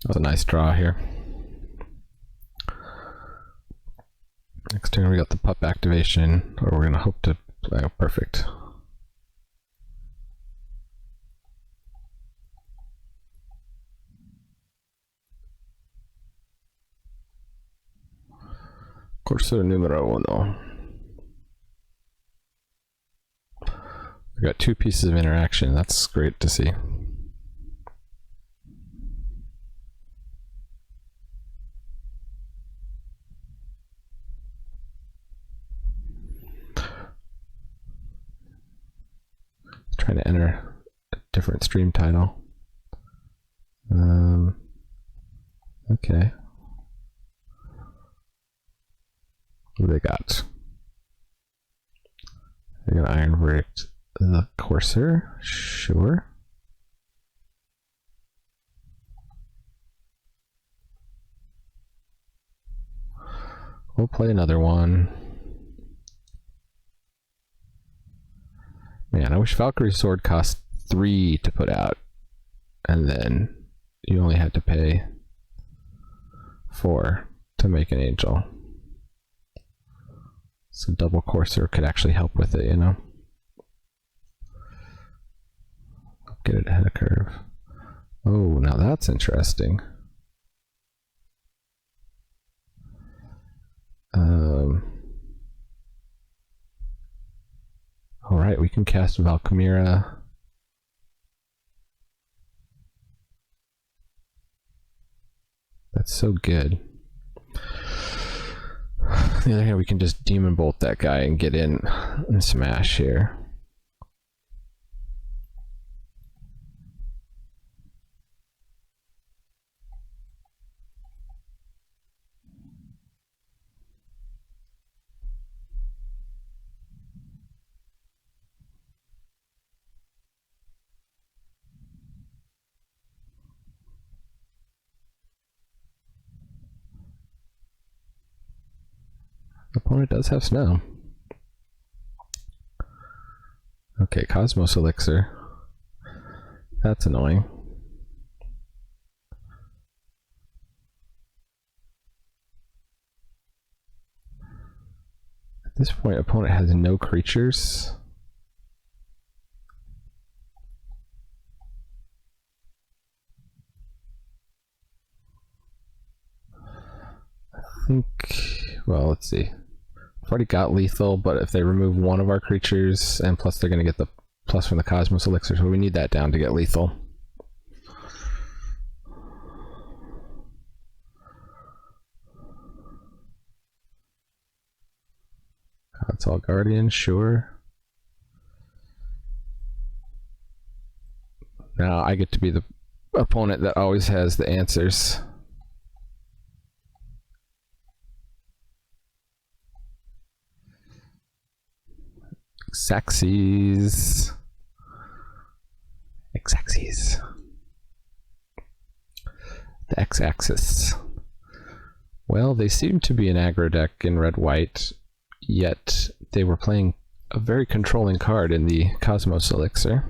That was a nice draw here. Next turn we got the pup activation, or we're gonna hope to play. Oh, perfect. Corso numero uno. We got 2 pieces of interaction. That's great to see. Trying to enter a different stream title. Okay. What do they got? They're gonna Iron Verdict the Courser, sure. We'll play another one. Man, I wish Valkyrie's Sword cost 3 to put out, and then you only had to pay 4 to make an angel. So double Courser could actually help with it, you know? Get it ahead of curve. Oh, now that's interesting. Alright, we can cast Valkymira. That's so good. On the other hand, we can just Demon Bolt that guy and get in and smash here. Opponent does have snow. Okay, Cosmos Elixir. That's annoying. At this point, opponent has no creatures. I think, well, let's see. I've already got lethal, but if they remove one of our creatures, and plus they're going to get the plus from the Cosmos Elixir, so we need that down to get lethal. That's all Guardian, sure. Now I get to be the opponent that always has the answers. Xaxes. Xaxes. The X-axis. Well, they seem to be an aggro deck in red-white, yet they were playing a very controlling card in the Cosmos Elixir.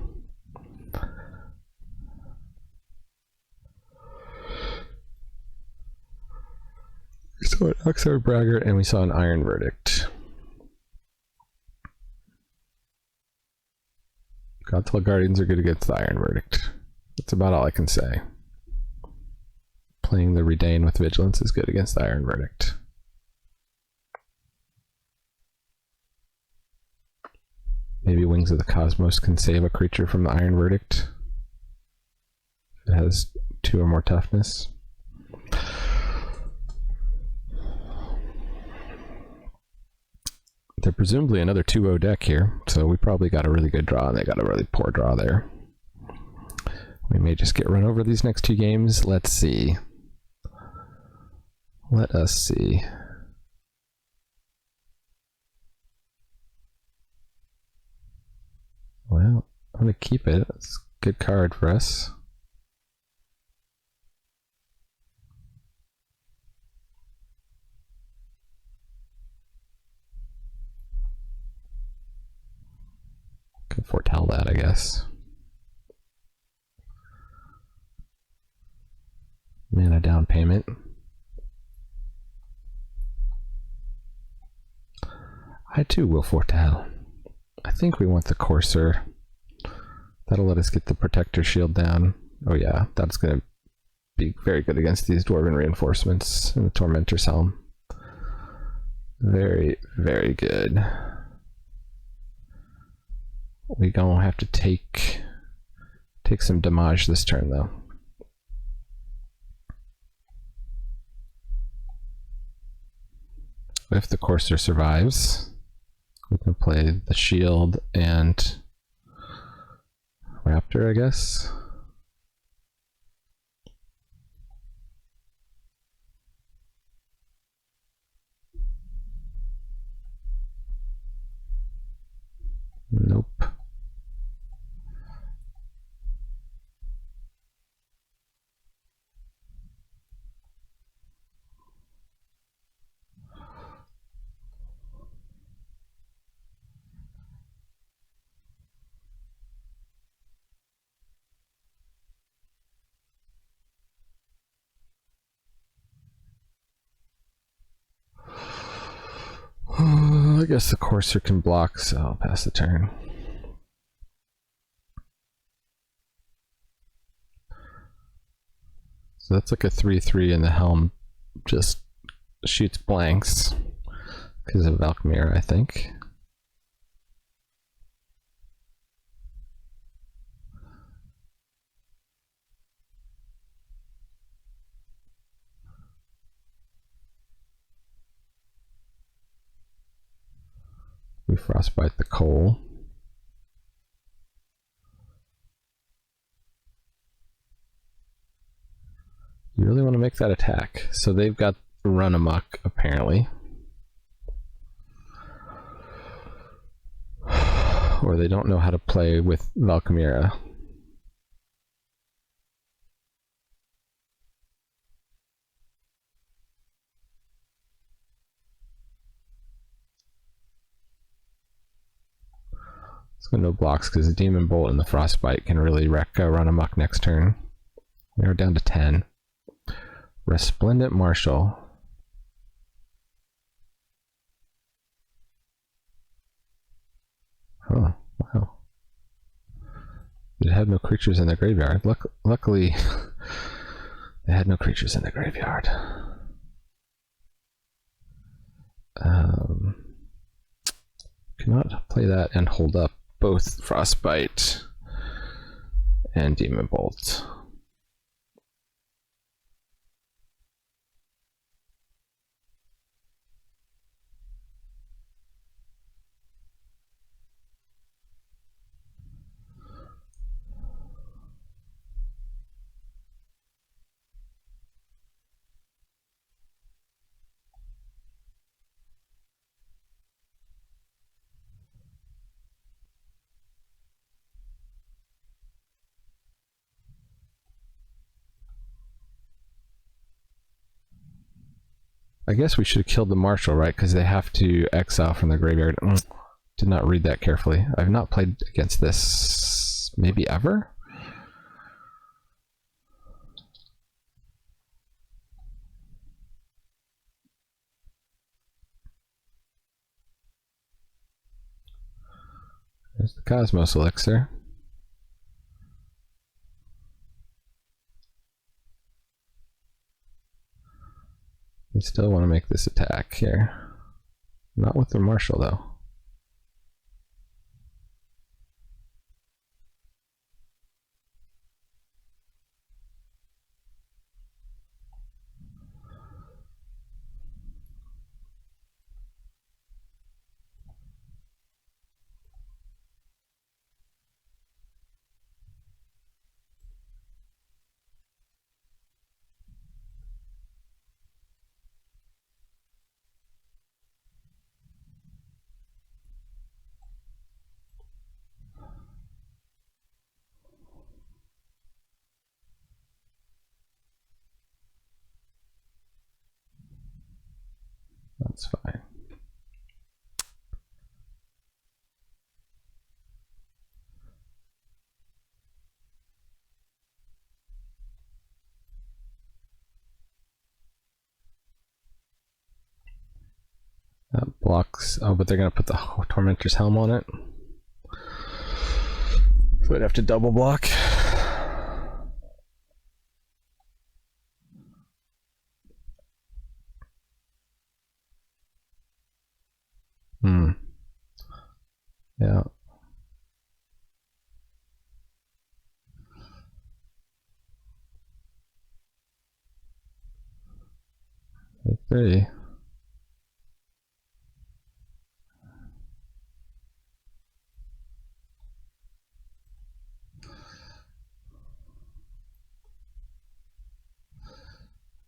We saw an Oxford Braggart and we saw an Iron Verdict. Godfall Guardians are good against the Iron Verdict. That's about all I can say. Playing the Redain with Vigilance is good against the Iron Verdict. Maybe Wings of the Cosmos can save a creature from the Iron Verdict. It has 2 or more toughness. They're presumably another 2-0 deck here, so we probably got a really good draw, and they got a really poor draw there. We may just get run over these next 2 games. Let's see. Let us see. Well, I'm going to keep it. It's a good card for us. Can foretell that, I guess. Mana down payment. I too will foretell. I think we want the Courser. That'll let us get the Protector Shield down. Oh yeah, that's going to be very good against these Dwarven Reinforcements and the Tormentor's Helm. Very, very good. We gonna have to take some damage this turn though. If the Courser survives, we can play the Shield and Raptor, I guess. Nope. I guess the Courser can block, so I'll pass the turn. So that's like a 3/3 and the Helm just shoots blanks because of Valkmir, I think. We Frostbite the Coal. You really want to make that attack. So they've got Run Amok, apparently. Or they don't know how to play with Valkmira. Let's go no blocks because the Demon Bolt and the Frostbite can really wreck Run Amok next turn. We're down to 10. Resplendent Marshal. Oh, wow. It had no creatures in the graveyard. Luckily, they had no creatures in the graveyard. Cannot play that and hold up both Frostbite and Demon Bolt. I guess we should have killed the Marshal, right? Because they have to exile from the graveyard. Did not read that carefully. I've not played against this maybe ever? There's the Cosmos Elixir. I still want to make this attack here. Not with the Marshal, though. That's fine. That blocks. Oh, but they're going to put the Tormentor's Helm on it. So I'd have to double block. Yeah. Three.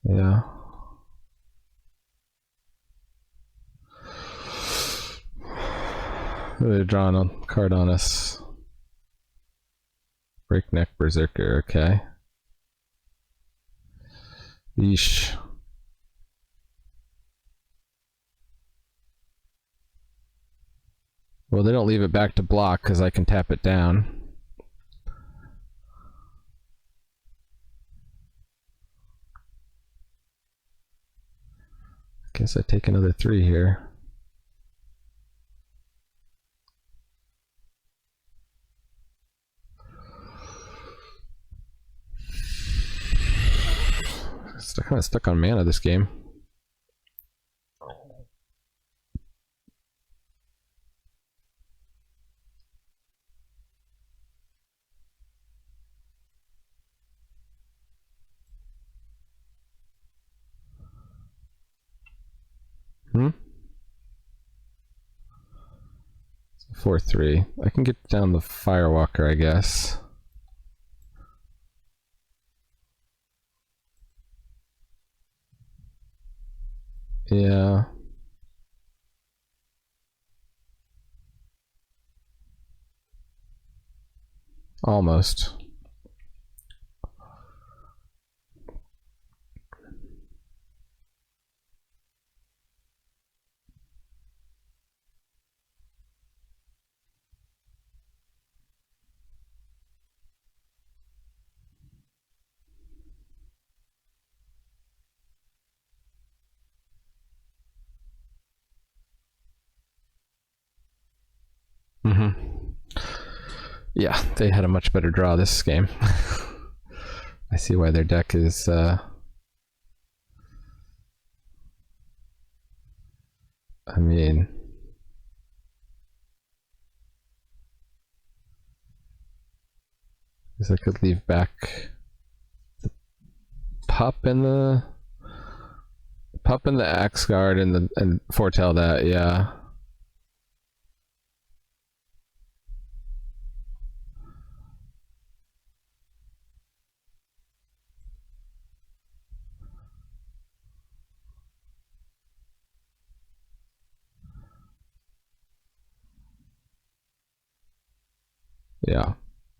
Yeah. They're drawing a card on us. Breakneck Berserker, okay. Yeesh. Well, they don't leave it back to block because I can tap it down. Guess I take another 3 here. Still kind of stuck on mana this game. It's a 4/3. I can get down the Firewalker, I guess. Yeah. Almost. Yeah, they had a much better draw this game. I see why their deck is I mean, I guess I could leave back the pup and the axe guard and foretell that, yeah.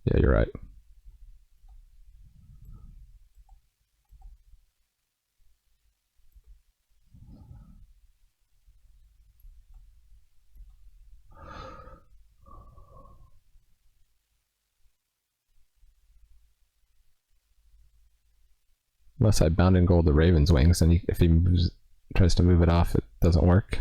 Yeah, you're right. Unless I bound and gold the Raven's wings, and if he tries to move it off, it doesn't work.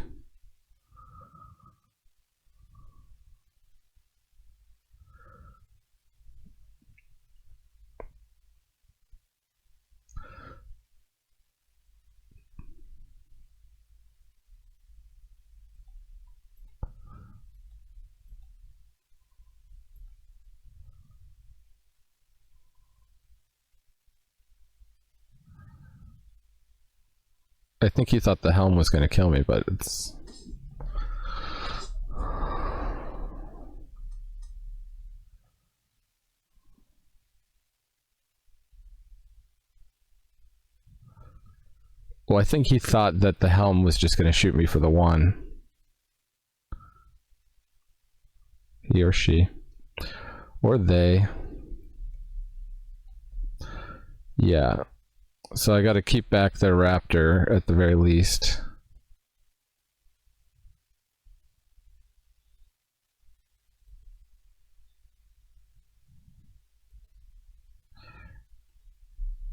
I think he thought the helm was going to kill me, but it's... Well, I think he thought that the helm was just going to shoot me for the 1. He or she. Or they. Yeah. So I got to keep back the raptor at the very least.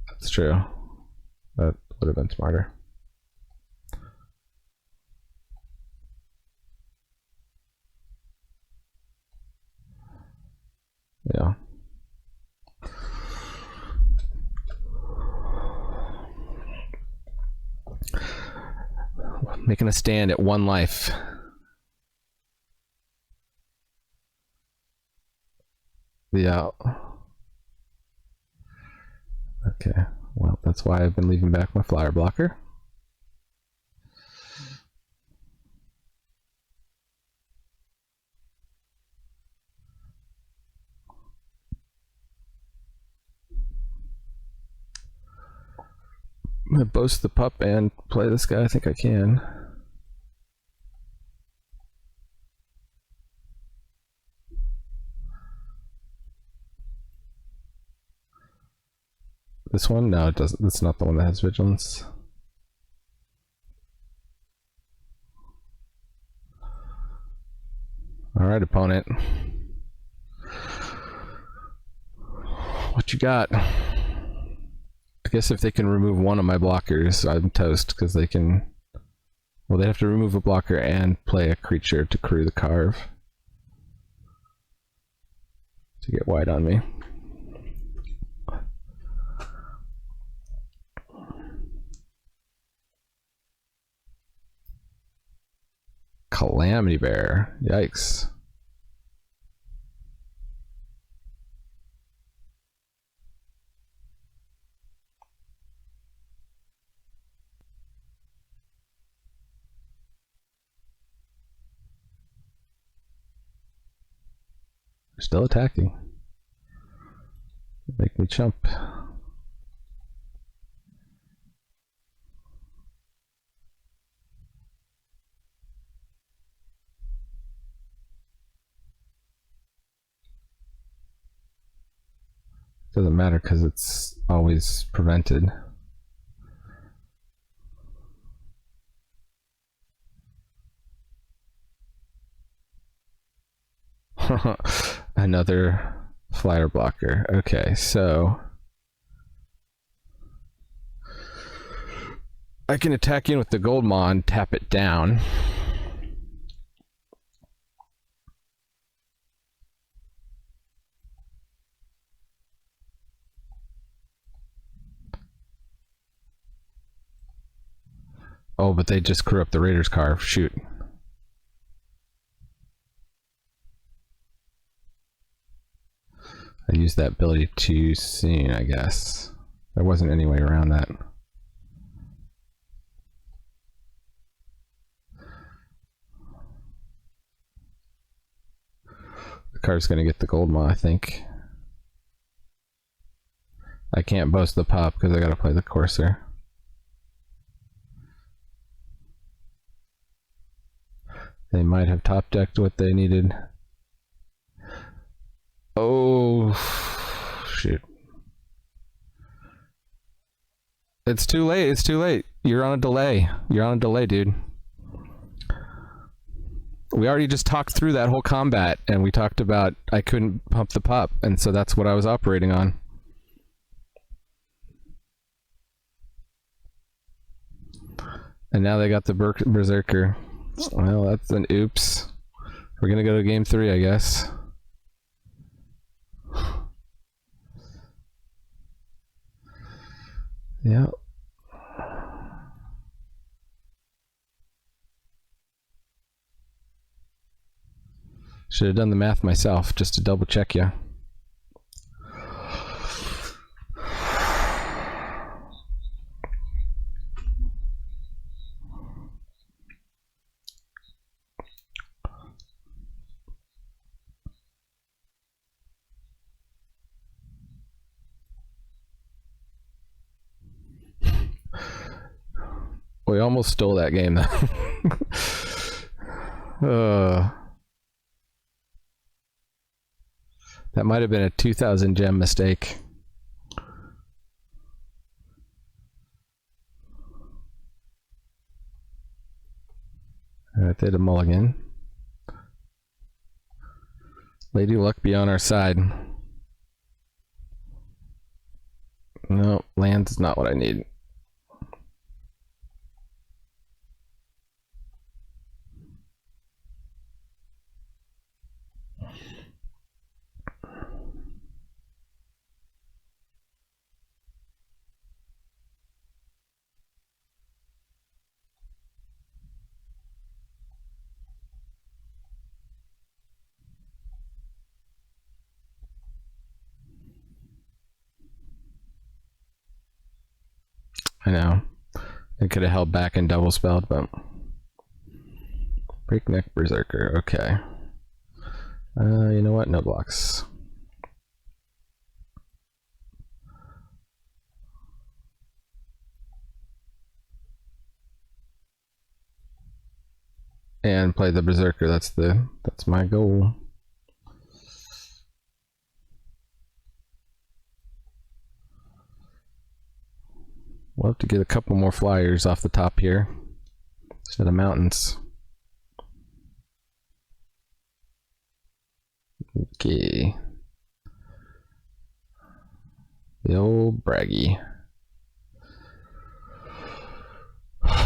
That's true. That would have been smarter. Yeah. Making a stand at 1 life. Yeah. Okay. Well, that's why I've been leaving back my flyer blocker. I'm gonna boast the pup and play this guy. I think I can. This one? No, it doesn't. It's not the one that has vigilance. Alright, opponent. What you got? I guess if they can remove one of my blockers, I'm toast, because they can... Well, they have to remove a blocker and play a creature to crew the carve. To get white on me. Calamity Bear. Yikes. They're still attacking. Make me jump. Doesn't matter because it's always prevented. Another flyer blocker. Okay, so I can attack in with the gold mon, tap it down. Oh, but they just crew up the Raiders carve. Shoot. I used that ability too soon, I guess. There wasn't any way around that. The card's gonna get the gold maw, I think. I can't boast the pop because I gotta play the Courser. They might have top decked what they needed. Oh, shoot. It's too late, it's too late. You're on a delay. You're on a delay, dude. We already just talked through that whole combat, and we talked about I couldn't pump the pop, and so that's what I was operating on. And now they got the Berserker. Well, that's an oops. We're gonna go to game 3, I guess. Yeah. Should have done the math myself just to double check you. We almost stole that game though. That might have been a 2,000 gem mistake. Alright, they had a mulligan. Lady Luck be on our side. No, land is not what I need. I know. It could have held back and double spelled, but Breakneck Berserker, okay. You know what? No blocks. And play the Berserker, that's my goal. We'll have to get a couple more flyers off the top here instead of mountains. Okay. The old braggy.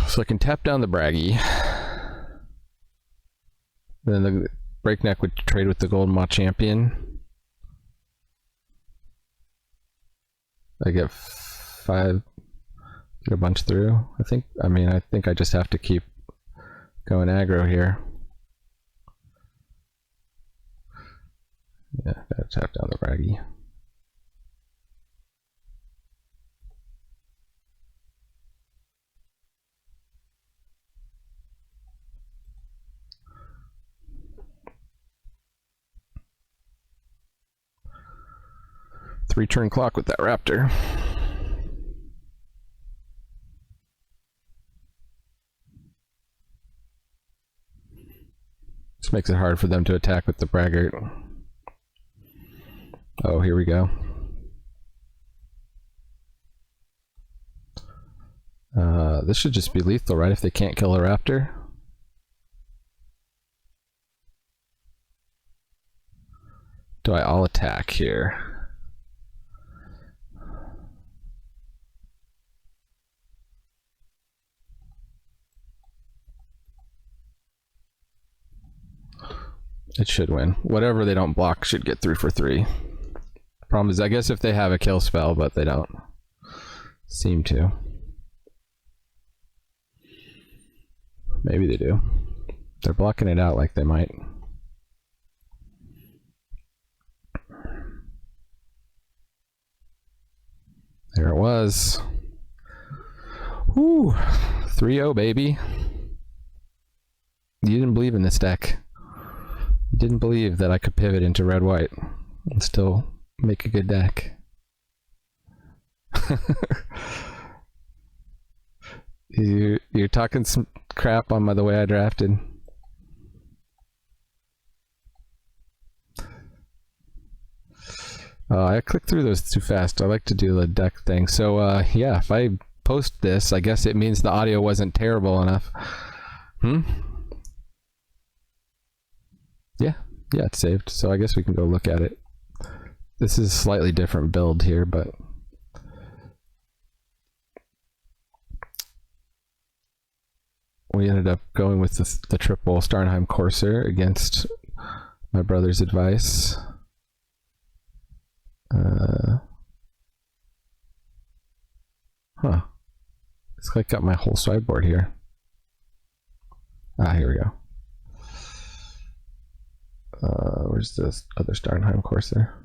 So I can tap down the braggy. Then the Breakneck would trade with the Golden Maw Champion. I get 5. Get a bunch through. I think I just have to keep going aggro here. Yeah, gotta tap down the braggy. Three-turn clock with that raptor. This makes it hard for them to attack with the braggart. Oh, here we go. This should just be lethal, right? If they can't kill a raptor. Do I all attack here? It should win. Whatever they don't block should get 3 for 3. Problem is, I guess if they have a kill spell, but they don't seem to. Maybe they do. They're blocking it out like they might. There it was. Woo! 3-0, baby. You didn't believe in this deck. You didn't believe that I could pivot into red-white and still make a good deck. You're talking some crap on the way I drafted. I clicked through those too fast. I like to do the deck thing. So yeah, if I post this, I guess it means the audio wasn't terrible enough. Yeah, it's saved. So I guess we can go look at it. This is a slightly different build here, but we ended up going with the triple Starnheim Courser against my brother's advice. It's like got my whole sideboard here. Here we go. Where's this other Starnheim Courser?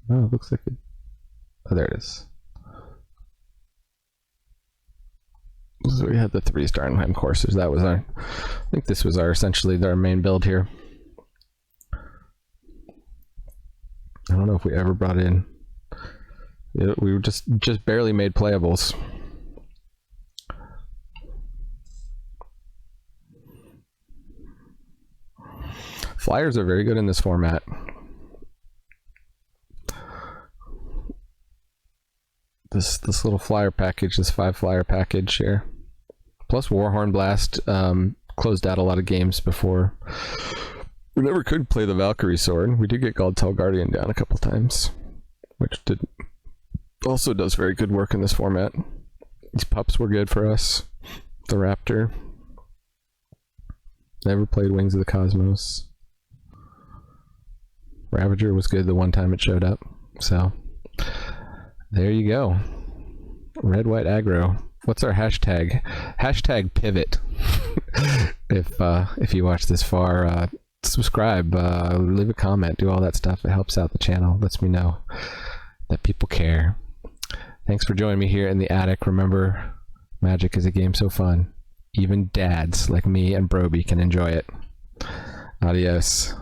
Oh, it looks like it. Oh, there it is. So we had the 3 Starnheim Coursers. That was our, I think this was essentially our main build here. I don't know if we ever brought in. We were just barely made playables. Flyers are very good in this format. This little flyer package, this 5 flyer package here, plus Warhorn Blast, closed out a lot of games before. We never could play the Valkyrie Sword. We did get Galdtel Guardian down a couple times, which also does very good work in this format. These pups were good for us. The Raptor. Never played Wings of the Cosmos. Ravager was good the one time it showed up. So there you go. Red, white, aggro. What's our hashtag? Hashtag pivot. If you watch this far, subscribe, leave a comment, do all that stuff. It helps out the channel, lets me know that people care. Thanks for joining me here in the attic. Remember, Magic is a game so fun, even dads like me and Brobi can enjoy it. Adios.